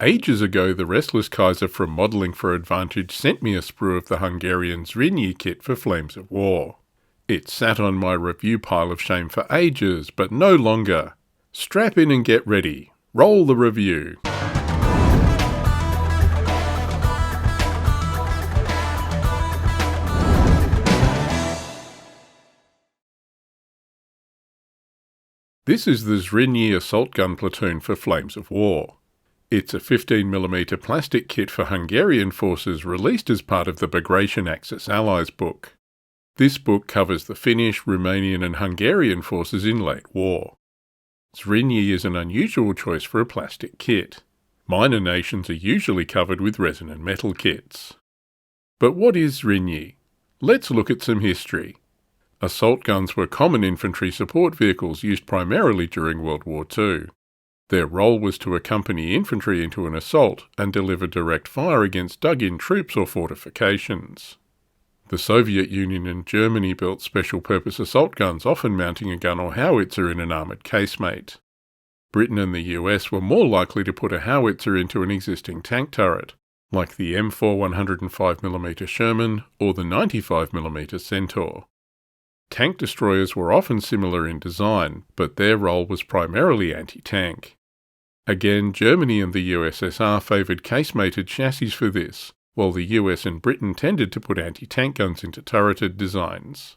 Ages ago, the restless Kaiser from Modelling for Advantage sent me a sprue of the Hungarian Zrinyi kit for Flames of War. It sat on my review pile of shame for ages, but no longer. Strap in and get ready. Roll the review. This is the Zrinyi assault gun platoon for Flames of War. It's a 15mm plastic kit for Hungarian forces released as part of the Bagration Axis Allies book. This book covers the Finnish, Romanian and Hungarian forces in late war. Zrinyi is an unusual choice for a plastic kit. Minor nations are usually covered with resin and metal kits. But what is Zrinyi? Let's look at some history. Assault guns were common infantry support vehicles used primarily during World War II. Their role was to accompany infantry into an assault and deliver direct fire against dug-in troops or fortifications. The Soviet Union and Germany built special-purpose assault guns, often mounting a gun or howitzer in an armoured casemate. Britain and the US were more likely to put a howitzer into an existing tank turret, like the M4 105mm Sherman or the 95mm Centaur. Tank destroyers were often similar in design, but their role was primarily anti-tank. Again, Germany and the USSR favoured casemated chassis for this, while the US and Britain tended to put anti-tank guns into turreted designs.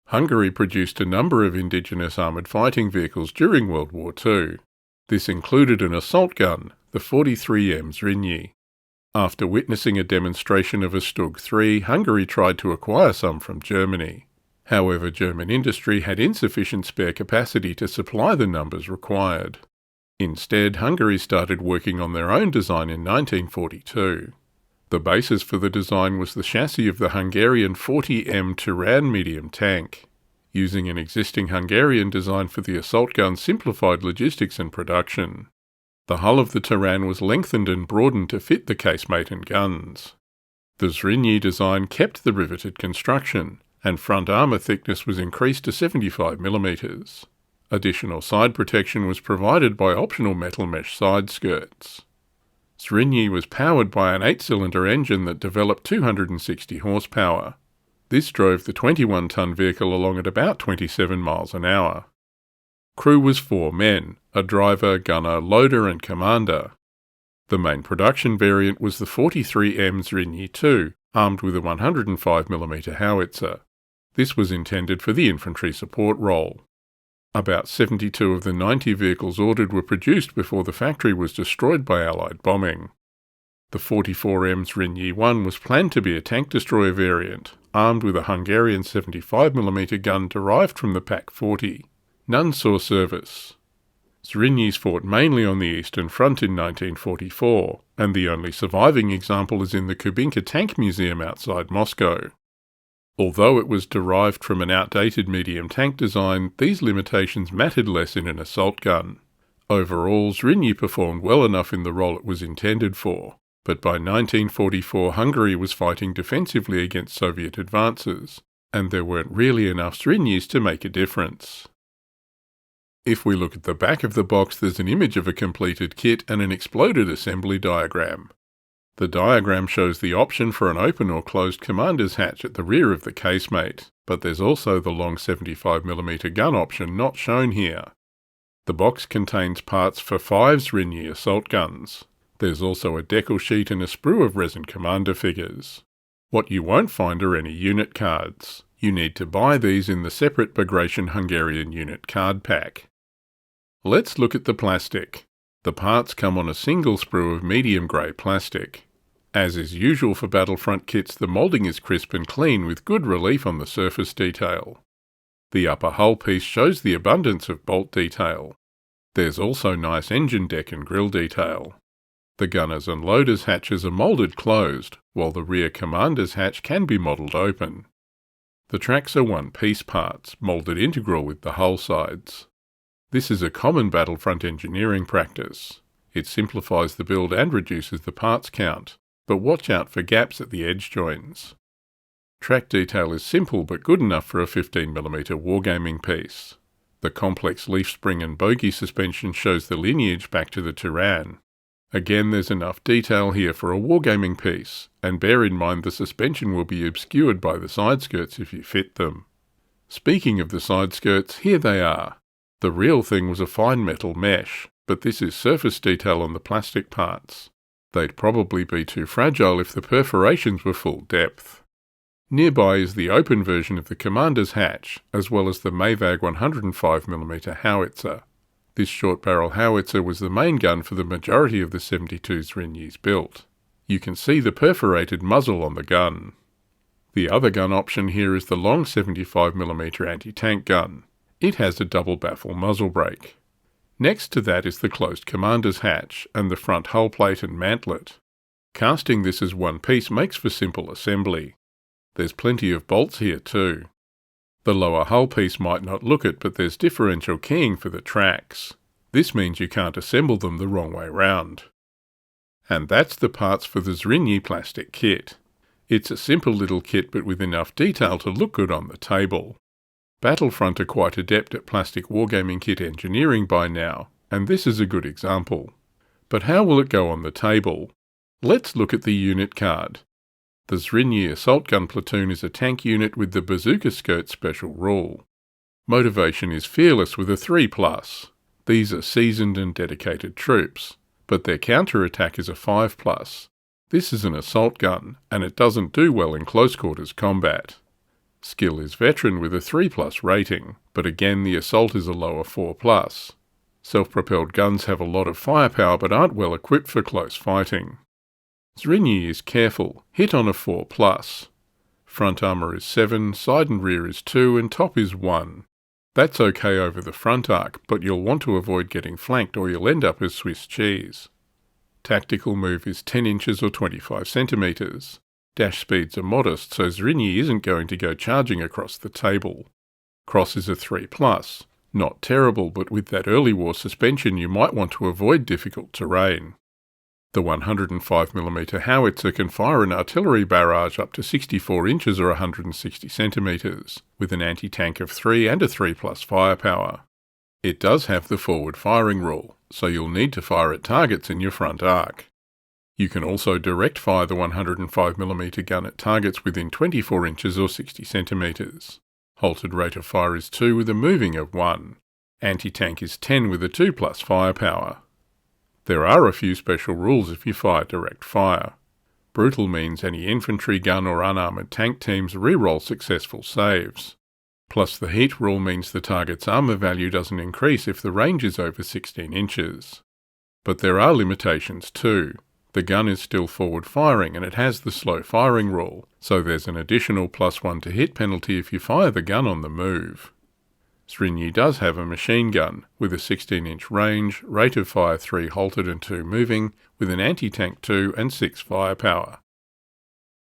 Hungary produced a number of indigenous armoured fighting vehicles during World War II. This included an assault gun, the 43M Zrinyi. After witnessing a demonstration of a Stug 3, Hungary tried to acquire some from Germany. However, German industry had insufficient spare capacity to supply the numbers required. Instead, Hungary started working on their own design in 1942. The basis for the design was the chassis of the Hungarian 40M Turan medium tank. Using an existing Hungarian design for the assault gun simplified logistics and production. The hull of the Turan was lengthened and broadened to fit the casemate and guns. The Zrinyi design kept the riveted construction, and front armour thickness was increased to 75mm. Additional side protection was provided by optional metal mesh side skirts. Zrinyi was powered by an 8-cylinder engine that developed 260 horsepower. This drove the 21-ton vehicle along at about 27 miles an hour. Crew was 4 men, a driver, gunner, loader and commander. The main production variant was the 43M Zrinyi II, armed with a 105mm howitzer. This was intended for the infantry support role. About 72 of the 90 vehicles ordered were produced before the factory was destroyed by Allied bombing. The 44M Zrinyi I was planned to be a tank destroyer variant, armed with a Hungarian 75mm gun derived from the Pak-40. None saw service. Zrinyis fought mainly on the Eastern Front in 1944, and the only surviving example is in the Kubinka Tank Museum outside Moscow. Although it was derived from an outdated medium tank design, these limitations mattered less in an assault gun. Overall, Zrinyi performed well enough in the role it was intended for, but by 1944 Hungary was fighting defensively against Soviet advances, and there weren't really enough Zrinyis to make a difference. If we look at the back of the box, there's an image of a completed kit and an exploded assembly diagram. The diagram shows the option for an open or closed commander's hatch at the rear of the casemate, but there's also the long 75mm gun option not shown here. The box contains parts for 5 Zrinyi assault guns. There's also a decal sheet and a sprue of resin commander figures. What you won't find are any unit cards. You need to buy these in the separate Bagration Hungarian unit card pack. Let's look at the plastic. The parts come on a single sprue of medium grey plastic. As is usual for battlefront kits, the moulding is crisp and clean with good relief on the surface detail. The upper hull piece shows the abundance of bolt detail. There's also nice engine deck and grille detail. The gunner's and loader's hatches are moulded closed, while the rear commander's hatch can be modelled open. The tracks are one-piece parts, moulded integral with the hull sides. This is a common battlefront engineering practice. It simplifies the build and reduces the parts count, but watch out for gaps at the edge joins. Track detail is simple but good enough for a 15mm wargaming piece. The complex leaf spring and bogie suspension shows the lineage back to the Turan. Again, there's enough detail here for a wargaming piece, and bear in mind the suspension will be obscured by the side skirts if you fit them. Speaking of the side skirts, here they are. The real thing was a fine metal mesh, but this is surface detail on the plastic parts. They'd probably be too fragile if the perforations were full depth. Nearby is the open version of the commander's hatch, as well as the Mayvag 105mm howitzer. This short-barrel howitzer was the main gun for the majority of the 72 Zrinyis built. You can see the perforated muzzle on the gun. The other gun option here is the long 75mm anti-tank gun. It has a double baffle muzzle brake. Next to that is the closed commander's hatch and the front hull plate and mantlet. Casting this as one piece makes for simple assembly. There's plenty of bolts here too. The lower hull piece might not look it, but there's differential keying for the tracks. This means you can't assemble them the wrong way round. And that's the parts for the Zrinyi plastic kit. It's a simple little kit but with enough detail to look good on the table. Battlefront are quite adept at plastic wargaming kit engineering by now, and this is a good example. But how will it go on the table? Let's look at the unit card. The Zrinyi assault gun platoon is a tank unit with the bazooka skirt special rule. Motivation is fearless with a 3+. These are seasoned and dedicated troops, but their counter-attack is a 5+. This is an assault gun, and it doesn't do well in close quarters combat. Skill is veteran with a 3+ rating, but again the assault is a lower 4+. Self-propelled guns have a lot of firepower but aren't well equipped for close fighting. Zrinyi is careful, hit on a 4+. Front armour is 7, side and rear is 2, and top is 1. That's okay over the front arc, but you'll want to avoid getting flanked or you'll end up as Swiss cheese. Tactical move is 10 inches or 25 centimetres. Dash speeds are modest, so Zrinyi isn't going to go charging across the table. Cross is a 3+. Not terrible, but with that early war suspension you might want to avoid difficult terrain. The 105mm howitzer can fire an artillery barrage up to 64 inches or 160 centimetres, with an anti-tank of 3 and a 3+ firepower. It does have the forward firing rule, so you'll need to fire at targets in your front arc. You can also direct fire the 105mm gun at targets within 24 inches or 60 centimetres. Halted rate of fire is 2 with a moving of 1. Anti-tank is 10 with a 2+ firepower. There are a few special rules if you fire direct fire. Brutal means any infantry gun or unarmoured tank teams re-roll successful saves. Plus the heat rule means the target's armour value doesn't increase if the range is over 16 inches. But there are limitations too. The gun is still forward firing and it has the slow firing rule, so there's an additional +1 to hit penalty if you fire the gun on the move. Zrinyi does have a machine gun, with a 16-inch range, rate of fire 3 halted and 2 moving, with an anti-tank 2 and 6 firepower.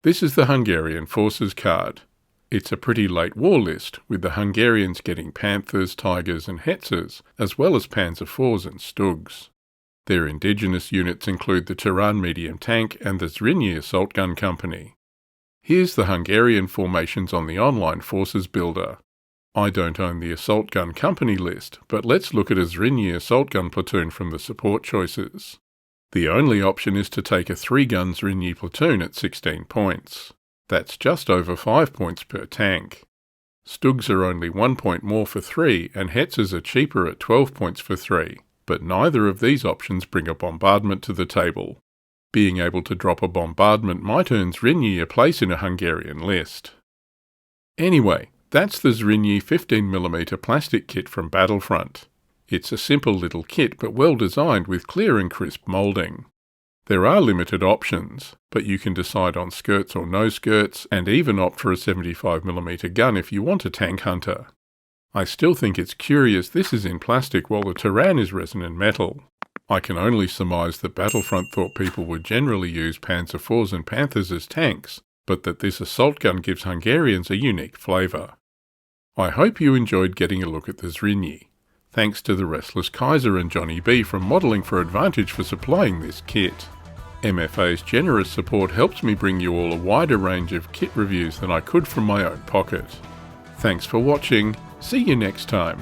This is the Hungarian forces card. It's a pretty late war list, with the Hungarians getting Panthers, Tigers and Hetzers, as well as Panzer IVs and Stugs. Their indigenous units include the Turan medium tank and the Zrinyi assault gun company. Here's the Hungarian formations on the online forces builder. I don't own the assault gun company list, but let's look at a Zrinyi assault gun platoon from the support choices. The only option is to take a 3-gun Zrinyi platoon at 16 points. That's just over 5 points per tank. Stugs are only 1 point more for 3, and Hetzers are cheaper at 12 points for 3, but neither of these options bring a bombardment to the table. Being able to drop a bombardment might earn Zrinyi a place in a Hungarian list. Anyway, that's the Zrinyi 15mm plastic kit from Battlefront. It's a simple little kit but well designed with clear and crisp moulding. There are limited options, but you can decide on skirts or no skirts and even opt for a 75mm gun if you want a tank hunter. I still think it's curious this is in plastic while the Turan is resin and metal. I can only surmise that Battlefront thought people would generally use Panzer IVs and Panthers as tanks, but that this assault gun gives Hungarians a unique flavour. I hope you enjoyed getting a look at the Zrinyi. Thanks to the Restless Kaiser and Johnny B from Modelling for Advantage for supplying this kit. MFA's generous support helps me bring you all a wider range of kit reviews than I could from my own pocket. Thanks for watching. See you next time.